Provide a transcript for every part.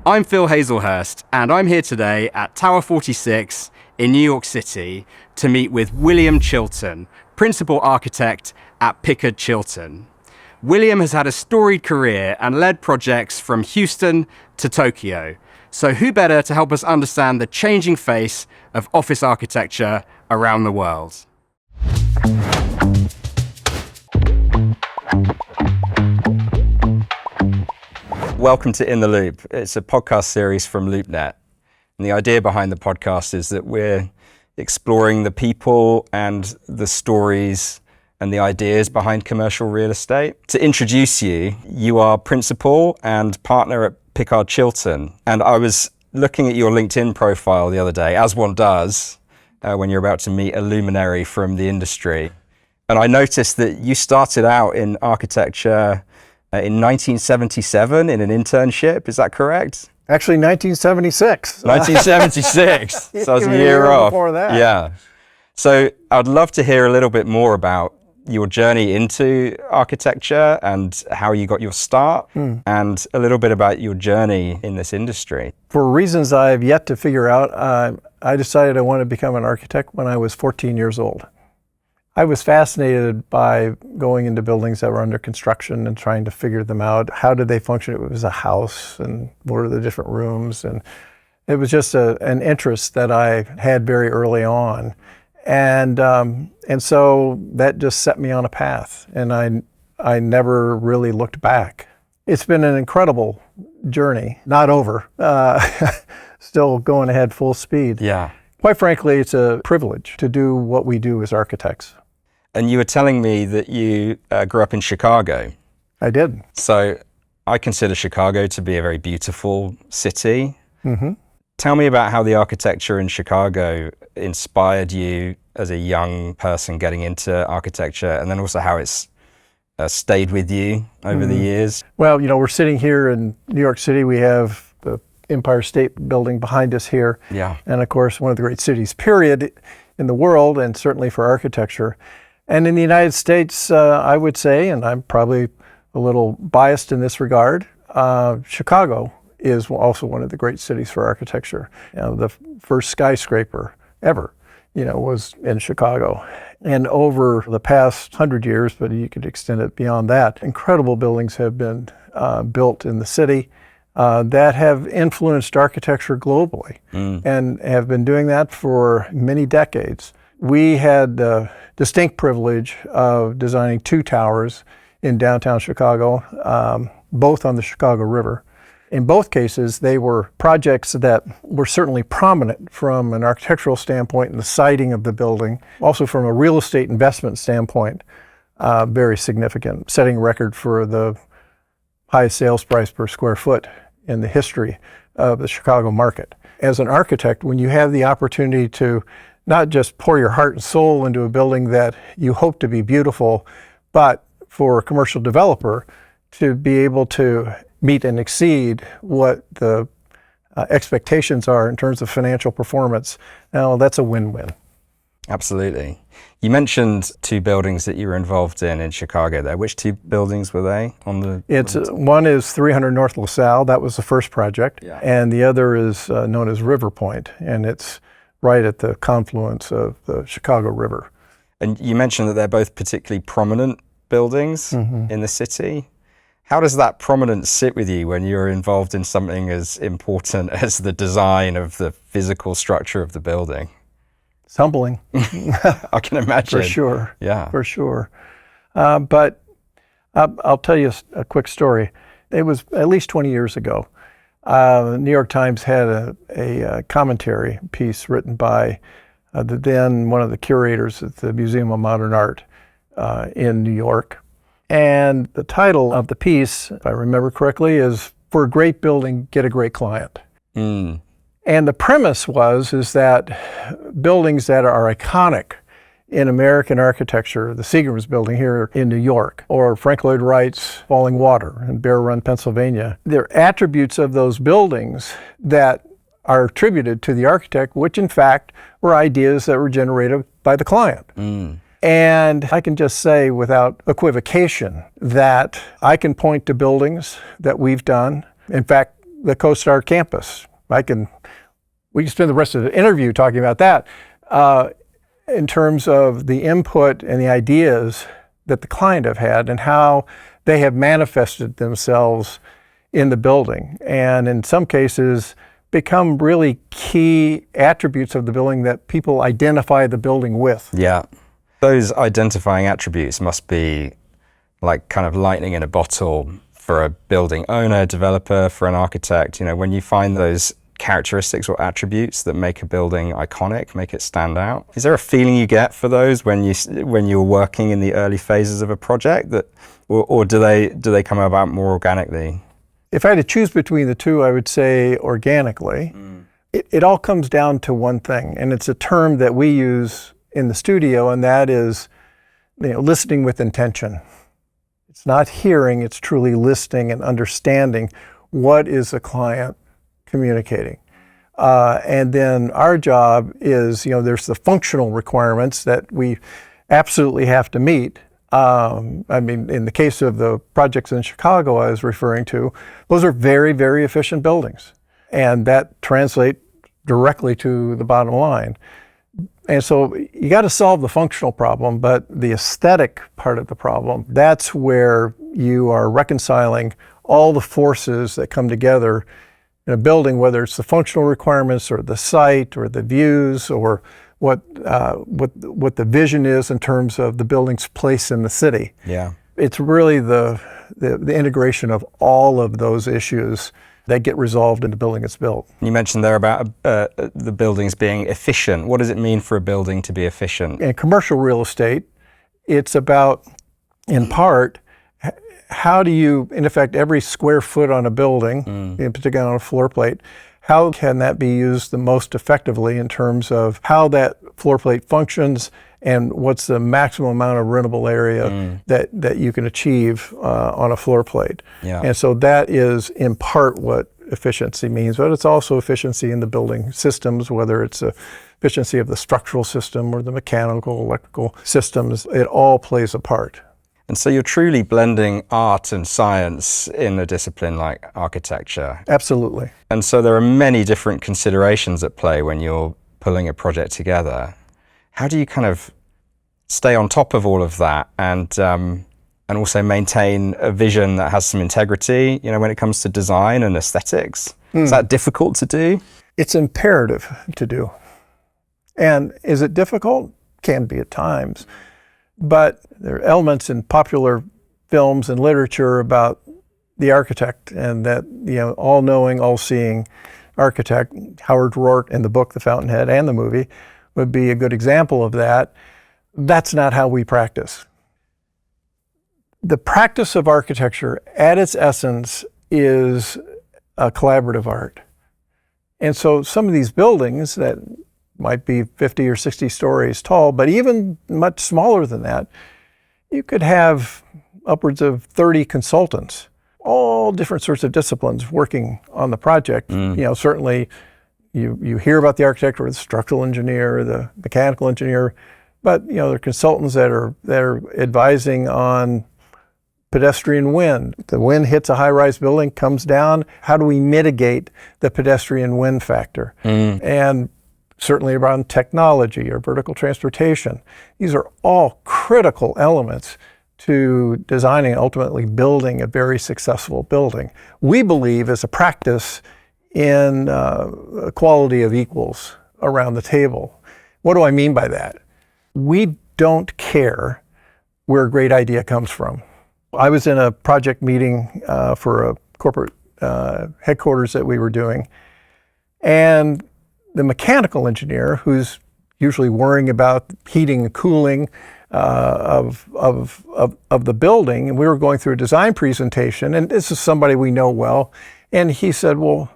I'm Phil Hazelhurst, and I'm here today at Tower 46 in New York City to meet with William Chilton, Principal Architect at Pickard Chilton. William has had a storied career and led projects from Houston to Tokyo. So who better to help us understand the changing face of office architecture around the world? Welcome to In the Loop. It's a podcast series from LoopNet. And the idea behind the podcast is that we're exploring the people and the stories and the ideas behind commercial real estate. To introduce you, you are principal and partner at Pickard Chilton. And I was looking at your LinkedIn profile the other day, as one does, when you're about to meet a luminary from the industry. And I noticed that you started out in architecture in 1977 in an internship. Is that correct? Actually, 1976. 1976. So I was a year off. Before that. Yeah. So I'd love to hear a little bit more about your journey into architecture and how you got your start, and a little bit about your journey in this industry. For reasons I've yet to figure out, I decided I wanted to become an architect when I was 14 years old. I was fascinated by going into buildings that were under construction and trying to figure them out. How did they function? It was a house, and what are the different rooms? And it was just an interest that I had very early on. And so that just set me on a path, and I never really looked back. It's been an incredible journey, not over, still going ahead full speed. Yeah. Quite frankly, it's a privilege to do what we do as architects. And you were telling me that you grew up in Chicago. I did. So I consider Chicago to be a very beautiful city. Mm-hmm. Tell me about how the architecture in Chicago inspired you as a young person getting into architecture, and then also how it's stayed with you over the years. Well, we're sitting here in New York City. We have the Empire State Building behind us here. Yeah. And of course, one of the great cities, period, in the world, and certainly for architecture. And in the United States, I would say, and I'm probably a little biased in this regard, Chicago is also one of the great cities for architecture. The first skyscraper ever, was in Chicago. And over the past 100 years, but you could extend it beyond that, incredible buildings have been built in the city that have influenced architecture globally and have been doing that for many decades. We had the distinct privilege of designing 2 towers in downtown Chicago, both on the Chicago River. In both cases, they were projects that were certainly prominent from an architectural standpoint in the siting of the building, also from a real estate investment standpoint, very significant, setting a record for the highest sales price per square foot in the history of the Chicago market. As an architect, when you have the opportunity to not just pour your heart and soul into a building that you hope to be beautiful, but for a commercial developer to be able to meet and exceed what the expectations are in terms of financial performance, now that's a win-win. Absolutely. You mentioned 2 buildings that you were involved in Chicago there. Which 2 buildings were they on the? One is 300 North LaSalle. That was the first project. Yeah. And the other is known as River Point, and it's right at the confluence of the Chicago River. And you mentioned that they're both particularly prominent buildings in the city. How does that prominence sit with you when you're involved in something as important as the design of the physical structure of the building? It's humbling. I can imagine. For sure. Yeah. For sure. But I'll tell you a quick story. It was at least 20 years ago. The New York Times had a commentary piece written by then one of the curators at the Museum of Modern Art in New York. And the title of the piece, if I remember correctly, is "For a Great Building, Get a Great Client." And the premise is that buildings that are iconic in American architecture, the Seagram's building here in New York, or Frank Lloyd Wright's Falling Water in Bear Run, Pennsylvania, they're attributes of those buildings that are attributed to the architect, which in fact were ideas that were generated by the client. And I can just say without equivocation that I can point to buildings that we've done. In fact, the CoStar campus, we can spend the rest of the interview talking about that in terms of the input and the ideas that the client have had and how they have manifested themselves in the building. And in some cases, become really key attributes of the building that people identify the building with. Yeah. Those identifying attributes must be like kind of lightning in a bottle for a building owner, developer, for an architect. You know, when you find those characteristics or attributes that make a building iconic, make it stand out. Is there a feeling you get for those when you're working in the early phases of a project, that, or do they come about more organically? If I had to choose between the two, I would say organically. It all comes down to one thing, and it's a term that we use in the studio, and that is, listening with intention. It's not hearing, it's truly listening and understanding what is the client communicating. And then our job is, there's the functional requirements that we absolutely have to meet. In the case of the projects in Chicago I was referring to, those are very, very efficient buildings. And that translates directly to the bottom line. And so you got to solve the functional problem, but the aesthetic part of the problem, that's where you are reconciling all the forces that come together in a building, whether it's the functional requirements or the site or the views or what the vision is in terms of the building's place in the city. Yeah. It's really the integration of all of those issues that get resolved in the building it's built. You mentioned there about the buildings being efficient. What does it mean for a building to be efficient? In commercial real estate, it's about, in part, how do you, in effect, every square foot on a building, in particular on a floor plate, how can that be used the most effectively in terms of how that floor plate functions and what's the maximum amount of rentable area that you can achieve on a floor plate. Yeah. And so that is in part what efficiency means, but it's also efficiency in the building systems, whether it's efficiency of the structural system or the mechanical, electrical systems. It all plays a part. And so you're truly blending art and science in a discipline like architecture. Absolutely. And so there are many different considerations at play when you're pulling a project together. How do you kind of stay on top of all of that and also maintain a vision that has some integrity, when it comes to design and aesthetics? Is that difficult to do? It's imperative to do. And is it difficult? Can be at times. But there are elements in popular films and literature about the architect and that, all-knowing, all-seeing architect. Howard Roark in the book, The Fountainhead, and the movie would be a good example of that. That's not how we practice. The practice of architecture at its essence is a collaborative art. And so some of these buildings that might be 50 or 60 stories tall, but even much smaller than that, you could have upwards of 30 consultants, all different sorts of disciplines working on the project. Certainly you hear about the architect or the structural engineer or the mechanical engineer, but there are consultants that are advising on pedestrian wind. The wind hits a high-rise building, comes down. How do we mitigate the pedestrian wind factor? And certainly around technology or vertical transportation. These are all critical elements to designing and ultimately building a very successful building. We believe as a practice in equality of equals around the table. What do I mean by that? We don't care where a great idea comes from. I was in a project meeting for a corporate headquarters that we were doing, and the mechanical engineer, who's usually worrying about heating and cooling of the building, and we were going through a design presentation, and this is somebody we know well, and he said, well,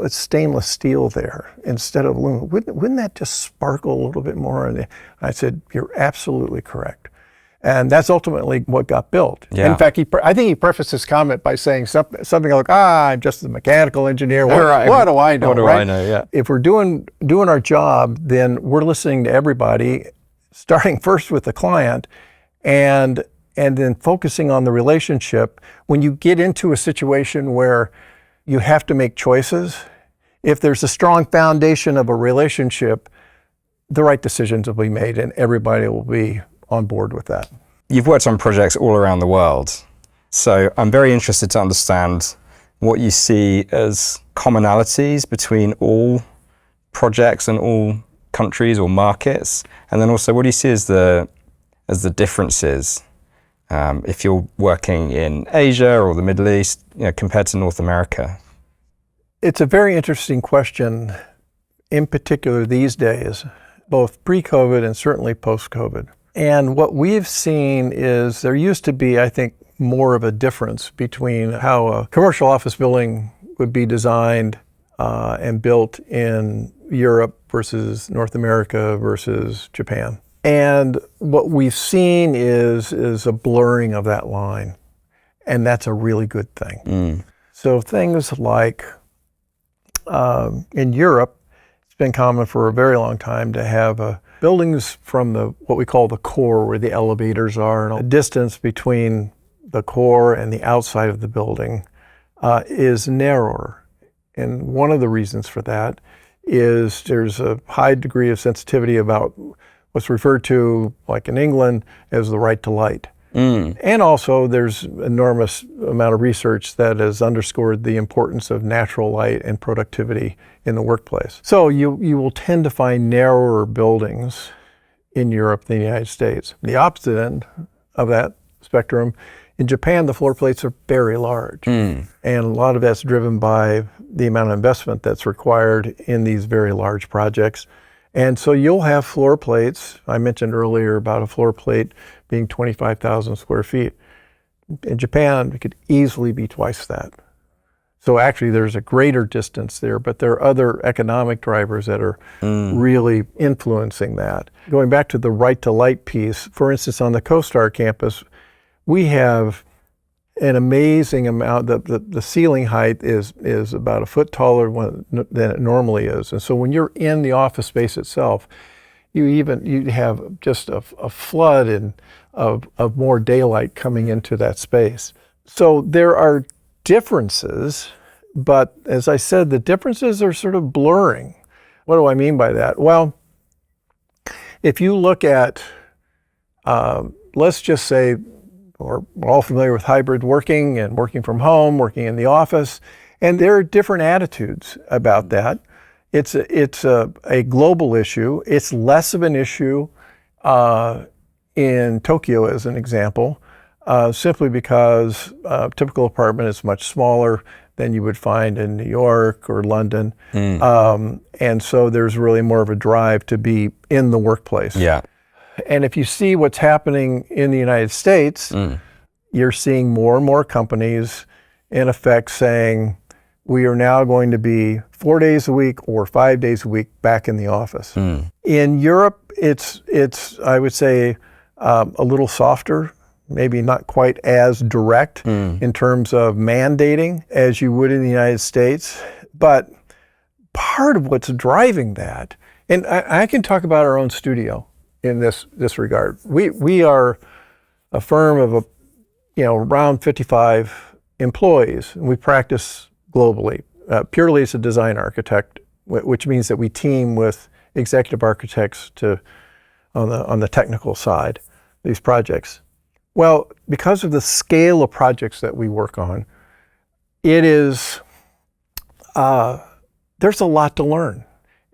it's stainless steel there instead of aluminum. Wouldn't that just sparkle a little bit more? I said, you're absolutely correct. And that's ultimately what got built. Yeah. In fact, I think he prefaced his comment by saying something like, I'm just a mechanical engineer. What do I know? What do I know, yeah. If we're doing our job, then we're listening to everybody starting first with the client and then focusing on the relationship. When you get into a situation where you have to make choices, if there's a strong foundation of a relationship, the right decisions will be made and everybody will be on board with that. You've worked on projects all around the world, so I'm very interested to understand what you see as commonalities between all projects and all countries or markets, and then also what do you see as the differences if you're working in Asia or the Middle East, compared to North America? It's a very interesting question, in particular these days, both pre-COVID and certainly post-COVID. And what we've seen is there used to be, I think, more of a difference between how a commercial office building would be designed and built in Europe versus North America versus Japan. And what we've seen is a blurring of that line. And that's a really good thing. So things like in Europe, it's been common for a very long time to have buildings from what we call the core, where the elevators are, and a distance between the core and the outside of the building is narrower. And one of the reasons for that is there's a high degree of sensitivity about what's referred to, like in England, as the right to light. And also there's enormous amount of research that has underscored the importance of natural light and productivity in the workplace. So you will tend to find narrower buildings in Europe than the United States. The opposite end of that spectrum, in Japan, the floor plates are very large. And a lot of that's driven by the amount of investment that's required in these very large projects. And so you'll have floor plates. I mentioned earlier about a floor plate being 25,000 square feet. In Japan, it could easily be twice that. So actually there's a greater distance there, but there are other economic drivers that are really influencing that. Going back to the right to light piece, for instance, on the CoStar campus, we have an amazing amount. The ceiling height is about a foot taller than it normally is. And so when you're in the office space itself, you have just a flood of more daylight coming into that space. So there are differences, but as I said, the differences are sort of blurring. What do I mean by that? Well, if you look at, let's just say, we're all familiar with hybrid working and working from home, working in the office, and there are different attitudes about that. It's a global issue. It's less of an issue in Tokyo, as an example, simply because a typical apartment is much smaller than you would find in New York or London. And so there's really more of a drive to be in the workplace. Yeah. And if you see what's happening in the United States, you're seeing more and more companies in effect saying, we are now going to be 4 days a week or 5 days a week back in the office. In Europe, it's I would say a little softer, maybe not quite as direct in terms of mandating as you would in the United States. But part of what's driving that, and I can talk about our own studio in this regard. We are a firm of around 55 employees, and we practice globally, purely as a design architect, which means that we team with executive architects on the technical side of these projects. Well, because of the scale of projects that we work on, it is there's a lot to learn,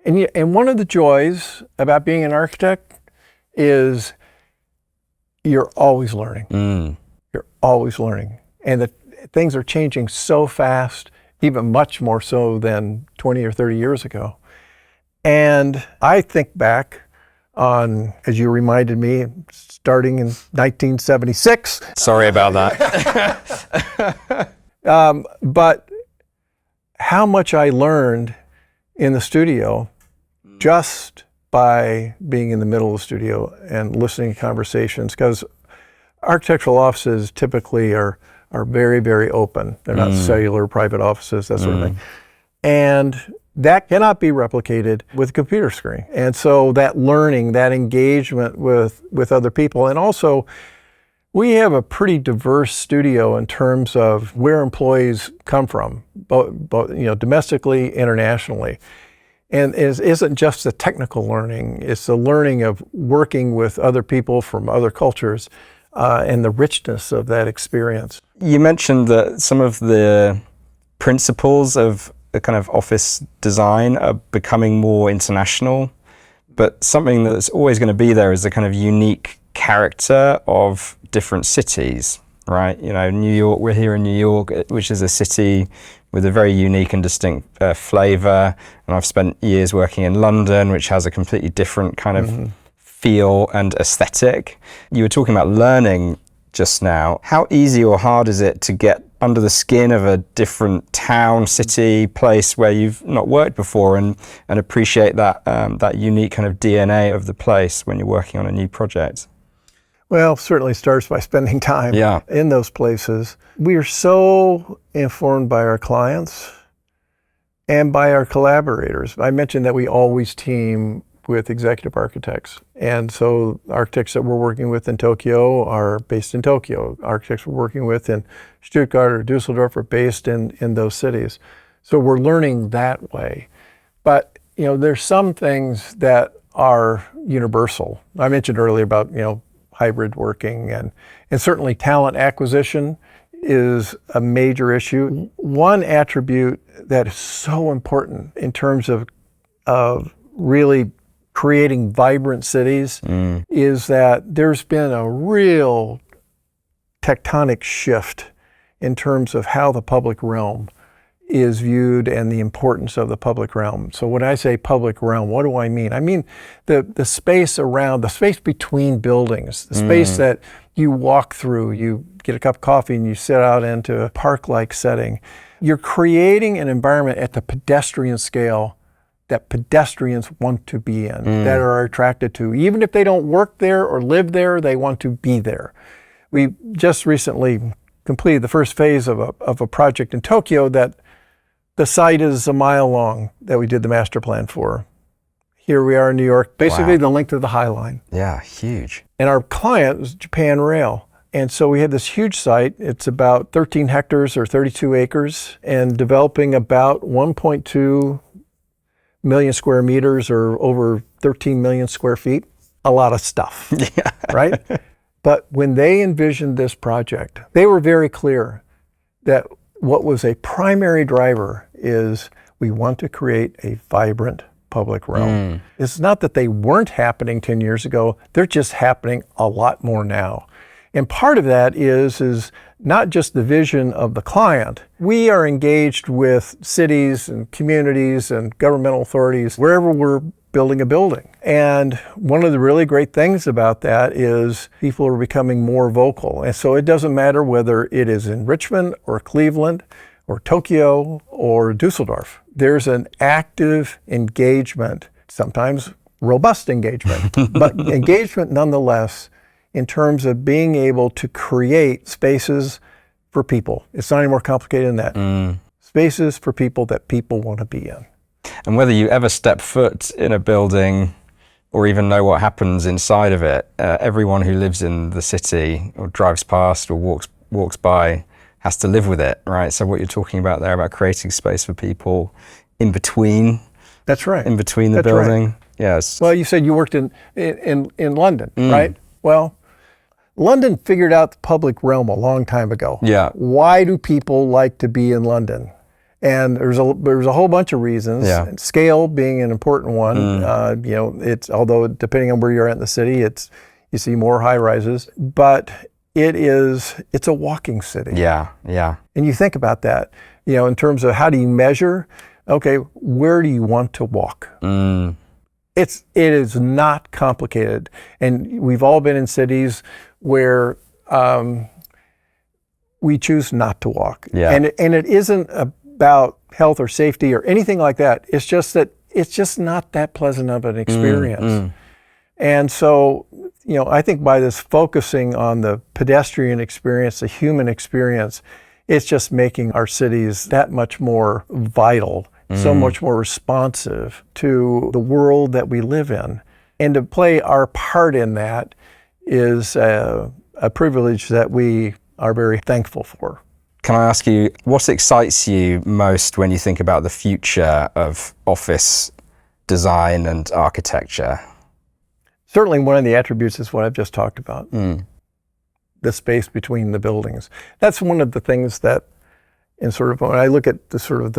and one of the joys about being an architect is you're always learning. You're always learning. And the things are changing so fast, even much more so than 20 or 30 years ago. And I think back on, as you reminded me, starting in 1976. Sorry about that. But how much I learned in the studio just by being in the middle of the studio and listening to conversations, because architectural offices typically are very, very open. They're not cellular private offices, that sort of thing. And That cannot be replicated with a computer screen. And so that learning, that engagement with other people, and also we have a pretty diverse studio in terms of where employees come from, both domestically, internationally. And it isn't just the technical learning, it's the learning of working with other people from other cultures and the richness of that experience. You mentioned that some of the principles of the kind of office design are becoming more international, but something that's always going to be there is the kind of unique character of different cities, right? New York, we're here in New York, which is a city with a very unique and distinct flavor. And I've spent years working in London, which has a completely different kind of feel and aesthetic. You were talking about learning just now. How easy or hard is it to get under the skin of a different town, city, place where you've not worked before and appreciate that unique kind of DNA of the place when you're working on a new project? Well, certainly starts by spending time in those places. We are so informed by our clients and by our collaborators. I mentioned that we always team with executive architects. And so architects that we're working with in Tokyo are based in Tokyo. Architects we're working with in Stuttgart or Dusseldorf are based in those cities. So we're learning that way. But, there's some things that are universal. I mentioned earlier about, hybrid working and certainly talent acquisition is a major issue. One attribute that is so important in terms of really creating vibrant cities is that there's been a real tectonic shift in terms of how the public realm is viewed and the importance of the public realm. So when I say public realm, what do I mean? I mean the space around, the space between buildings, the space that you walk through, you get a cup of coffee and you sit out into a park-like setting. You're creating an environment at the pedestrian scale that pedestrians want to be in, that are attracted to. Even if they don't work there or live there, they want to be there. We just recently completed the first phase of a project in Tokyo that the site is a mile long that we did the master plan for. Here we are in New York, basically the length of the High Line. Yeah, huge. And our client was Japan Rail. And so we had this huge site. It's about 13 hectares or 32 acres and developing about 1.2 million square meters or over 13 million square feet. A lot of stuff, right? But when they envisioned this project, they were very clear that what was a primary driver is we want to create a vibrant public realm. It's not that they weren't happening 10 years ago, they're just happening a lot more now. And part of that is not just the vision of the client. We are engaged with cities and communities and governmental authorities wherever we're building a building. And one of the really great things about that is people are becoming more vocal. And so it doesn't matter whether it is in Richmond or Cleveland or Tokyo or Dusseldorf. There's an active engagement, sometimes robust engagement, but engagement nonetheless in terms of being able to create spaces for people. It's not any more complicated than that. Spaces for people that people want to be in. And whether you ever step foot in a building or even know what happens inside of it, everyone who lives in the city or drives past or walks by has to live with it, right? So what you're talking about there about creating space for people in between. That's right. In between the building. Right. Yes. Well, you said you worked in London, right? Well, London figured out the public realm a long time ago. Yeah. Why do people like to be in London? And there's a whole bunch of reasons. Yeah. Scale being an important one. It's although depending on where you're at in the city, you see more high rises, but it's a walking city. Yeah, yeah. And you think about that, in terms of how do you measure? Okay, where do you want to walk? It is not complicated, and we've all been in cities where we choose not to walk. Yeah. And it isn't about health or safety or anything like that. It's just that it's just not that pleasant of an experience. And so, I think by this focusing on the pedestrian experience, the human experience, it's just making our cities that much more vital so much more responsive to the world that we live in. And to play our part in that is a privilege that we are very thankful for. Can I ask you, what excites you most when you think about the future of office design and architecture? Certainly one of the attributes is what I've just talked about, the space between the buildings. That's one of the things that, in sort of, when I look at the sort of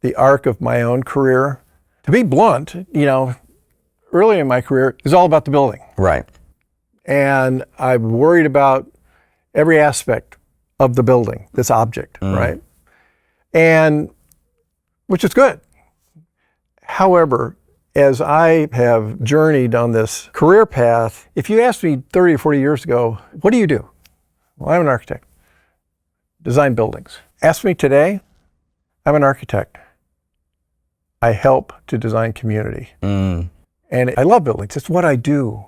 the arc of my own career, to be blunt, early in my career, it was all about the building. Right. And I'm worried about every aspect of the building, this object, right? And, which is good. However, as I have journeyed on this career path, if you asked me 30 or 40 years ago, what do you do? Well, I'm an architect. Design buildings. Ask me today, I'm an architect. I help to design community. And I love buildings. It's what I do.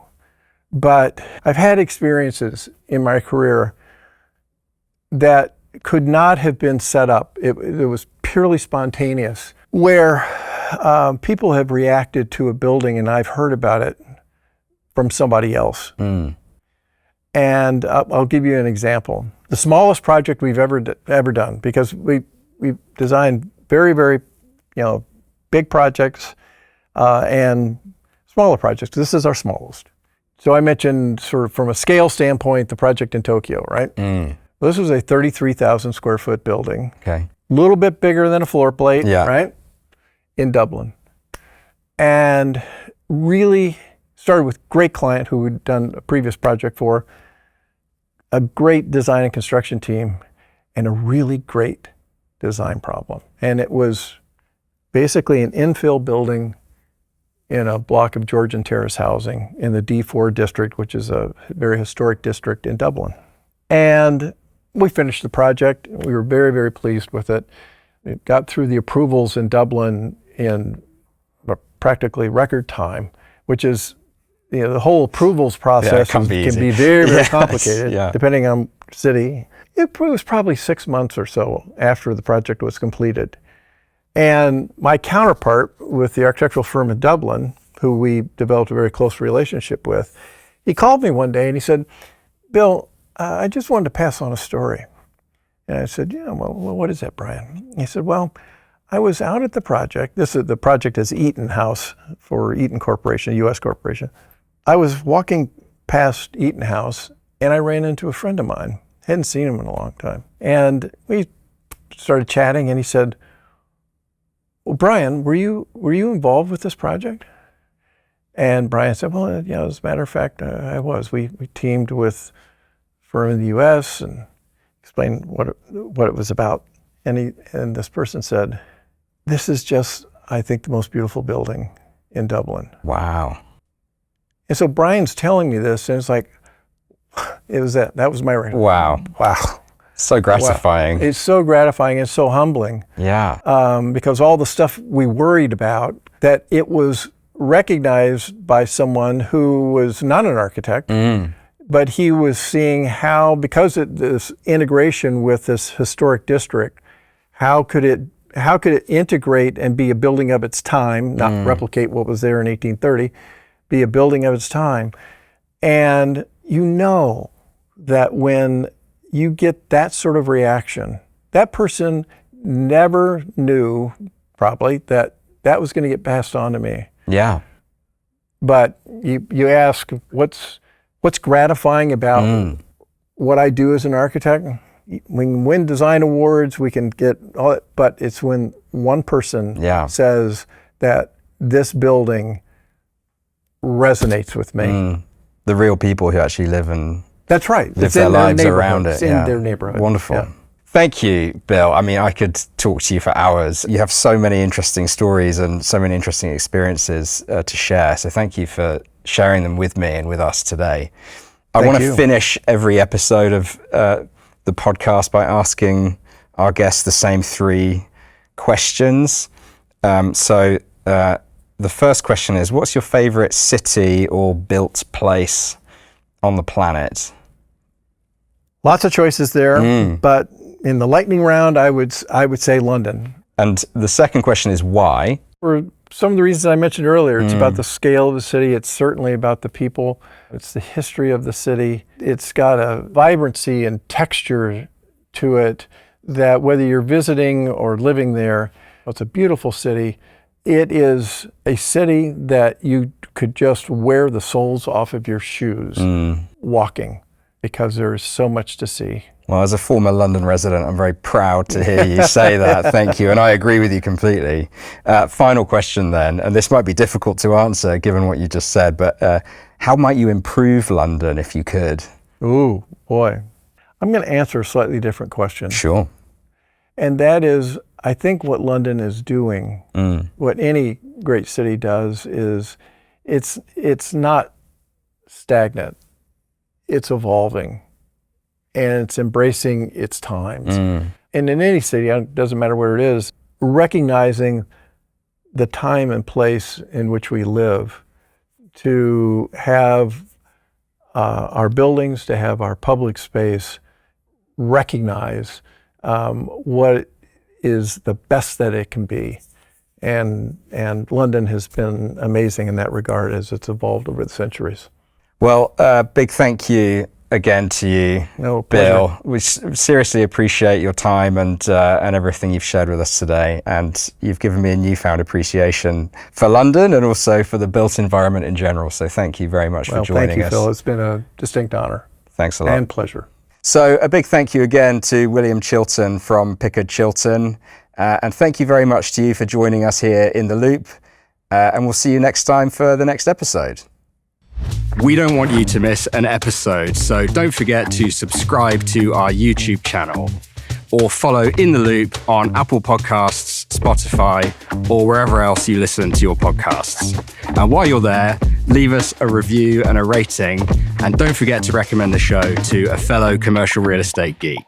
But I've had experiences in my career that could not have been set up. It was purely spontaneous, where people have reacted to a building and I've heard about it from somebody else. And I'll give you an example. The smallest project we've ever done, because we designed very, very, big projects and smaller projects. This is our smallest. So I mentioned, sort of from a scale standpoint, the project in Tokyo, right? This was a 33,000 square foot building. Okay. A little bit bigger than a floor plate, right? In Dublin. And really started with a great client who had done a previous project for, a great design and construction team, and a really great design problem. And it was basically an infill building in a block of Georgian terrace housing in the D4 district, which is a very historic district in Dublin. And we finished the project. We were very, very pleased with it. We got through the approvals in Dublin in practically record time, which is, the whole approvals process can be very, very complicated, depending on city. It was probably 6 months or so after the project was completed. And my counterpart with the architectural firm in Dublin, who we developed a very close relationship with, he called me one day and he said, Bill, I just wanted to pass on a story. And I said, well, what is that, Brian? He said, well, I was out at the project. The project is Eaton House for Eaton Corporation, a U.S. corporation. I was walking past Eaton House and I ran into a friend of mine. Hadn't seen him in a long time. And we started chatting and he said, well, Brian, were you involved with this project? And Brian said, well, as a matter of fact, I was. We teamed with a firm in the U.S. and explained what it was about. And this person said, this is just, I think, the most beautiful building in Dublin. Wow. And so Brian's telling me this, and it's like, that was my reaction. Wow. So gratifying. Wow. It's so gratifying and so humbling. Yeah. Because all the stuff we worried about, that it was recognized by someone who was not an architect, but he was seeing how, because of this integration with this historic district, how could it integrate and be a building of its time, not replicate what was there in 1830, be a building of its time. And that when you get that sort of reaction, that person never knew probably that was going to get passed on to me. Yeah. But you ask, what's gratifying about what I do as an architect? We can win design awards, we can get all that, but it's when one person says that this building resonates with me. The real people who actually live and that's right. live their lives around it. It's in their neighborhood. Wonderful. Yeah. Thank you, Bill. I mean, I could talk to you for hours. You have so many interesting stories and so many interesting experiences to share. So thank you for sharing them with me and with us today. I want to finish every episode of the podcast by asking our guests the same 3 questions. So the first question is, what's your favorite city or built place on the planet? Lots of choices there, but in the lightning round, I would say London. And the second question is why? For some of the reasons I mentioned earlier, it's about the scale of the city. It's certainly about the people. It's the history of the city. It's got a vibrancy and texture to it that whether you're visiting or living there, it's a beautiful city. It is a city that you could just wear the soles off of your shoes walking, because there is so much to see. Well, as a former London resident, I'm very proud to hear you say that. Thank you. And I agree with you completely. Final question then, and this might be difficult to answer given what you just said, but how might you improve London if you could? Ooh, boy. I'm going to answer a slightly different question. Sure. And that is, I think what London is doing, what any great city does, is it's not stagnant. It's evolving. And it's embracing its times. And in any city, it doesn't matter where it is, recognizing the time and place in which we live, to have our buildings, to have our public space recognize what is the best that it can be. And London has been amazing in that regard as it's evolved over the centuries. Well, big thank you again to you, No, Bill. pleasure. We seriously appreciate your time and everything you've shared with us today. And you've given me a newfound appreciation for London and also for the built environment in general. So thank you very much for joining us. Thank you, Phil. It's been a distinct honor. Thanks a lot. And pleasure. So a big thank you again to William Chilton from Pickard Chilton. And thank you very much to you for joining us here in The Loop. And we'll see you next time for the next episode. We don't want you to miss an episode, so don't forget to subscribe to our YouTube channel or follow In The Loop on Apple Podcasts, Spotify, or wherever else you listen to your podcasts. And while you're there, leave us a review and a rating, and don't forget to recommend the show to a fellow commercial real estate geek.